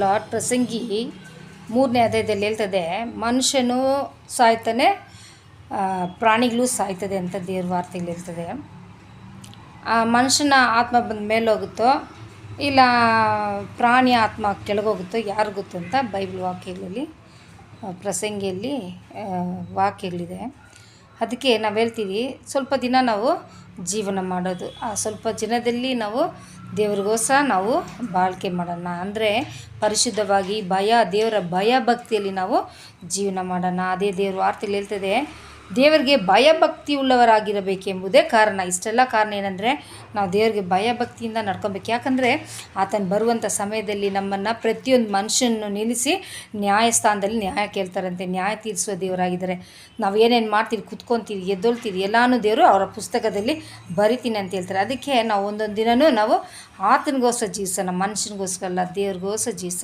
Lord. ಪ್ರಸಂಗಿ 3ನೇ ಅಧ್ಯಾಯದಲ್ಲಿ ಹೇಳ್ತದೆ, ಮನುಷ್ಯನು ಸಾಯ್ತಾನೆ, ಪ್ರಾಣಿಗಳು ಸಾಯ್ತದೆ ಅಂತ ದೇವ್ರ ವಾರ್ತೆಗಳು ಹೇಳ್ತದೆ. ಆ ಮನುಷ್ಯನ ಆತ್ಮ ಬಂದ ಮೇಲೆ ಹೋಗುತ್ತೋ ಇಲ್ಲ ಪ್ರಾಣಿ ಆತ್ಮ ಕೆಳಗೋಗುತ್ತೋ ಯಾರು ಗೊತ್ತು ಅಂತ ಬೈಬಲ್ ವಾಕ್ಯಗಳಲ್ಲಿ ಪ್ರಸಂಗಿಯಲ್ಲಿ ವಾಕ್ಯಗಳಿದೆ. ಅದಕ್ಕೆ ನಾವು ಹೇಳ್ತೀವಿ, ಸ್ವಲ್ಪ ದಿನ ನಾವು ಜೀವನ ಮಾಡೋದು, ಆ ಸ್ವಲ್ಪ ದಿನದಲ್ಲಿ ನಾವು ದೇವ್ರಿಗೋಸ್ಕರ ನಾವು ಬಾಳ್ಕೆ ಮಾಡೋಣ. ಅಂದರೆ ಪರಿಶುದ್ಧವಾಗಿ ದೇವರ ಭಯ ಭಕ್ತಿಯಲ್ಲಿ ನಾವು ಜೀವನ ಮಾಡೋಣ. ಅದೇ ದೇವ್ರ ವಾರ್ತೆಯಲ್ಲಿ ಹೇಳ್ತದೆ, ದೇವರಿಗೆ ಭಯಭಕ್ತಿ ಉಳ್ಳವರಾಗಿರಬೇಕೆಂಬುದೇ ಕಾರಣ. ಇಷ್ಟೆಲ್ಲ ಕಾರಣ ಏನಂದರೆ ನಾವು ದೇವರಿಗೆ ಭಯಭಕ್ತಿಯಿಂದ ನಡ್ಕೊಬೇಕು. ಯಾಕಂದರೆ ಆತನು ಬರುವಂಥ ಸಮಯದಲ್ಲಿ ನಮ್ಮನ್ನು ಪ್ರತಿಯೊಂದು ಮನುಷ್ಯನನ್ನು ನಿಲ್ಲಿಸಿ ನ್ಯಾಯಸ್ಥಾನದಲ್ಲಿ ನ್ಯಾಯ ಕೇಳ್ತಾರಂತೆ. ನ್ಯಾಯ ತೀರಿಸುವ ದೇವರಾಗಿದ್ದಾರೆ. ನಾವು ಏನೇನು ಮಾಡ್ತೀವಿ, ಕುತ್ಕೊತೀವಿ, ಎದ್ದೊಳ್ತೀವಿ, ಎಲ್ಲನೂ ದೇವರು ಅವರ ಪುಸ್ತಕದಲ್ಲಿ ಬರಿತೀನಿ ಅಂತ ಹೇಳ್ತಾರೆ. ಅದಕ್ಕೆ ನಾವು ಒಂದೊಂದು ದಿನವೂ ನಾವು ಆತನಿಗೋಸ್ಕರ ಜೀವಿಸೋಣ, ಮನುಷ್ಯನಿಗೋಸ್ಕರ ಅಲ್ಲ, ದೇವ್ರಿಗೋಸ್ಕರ ಜೀವಿಸೋಣ.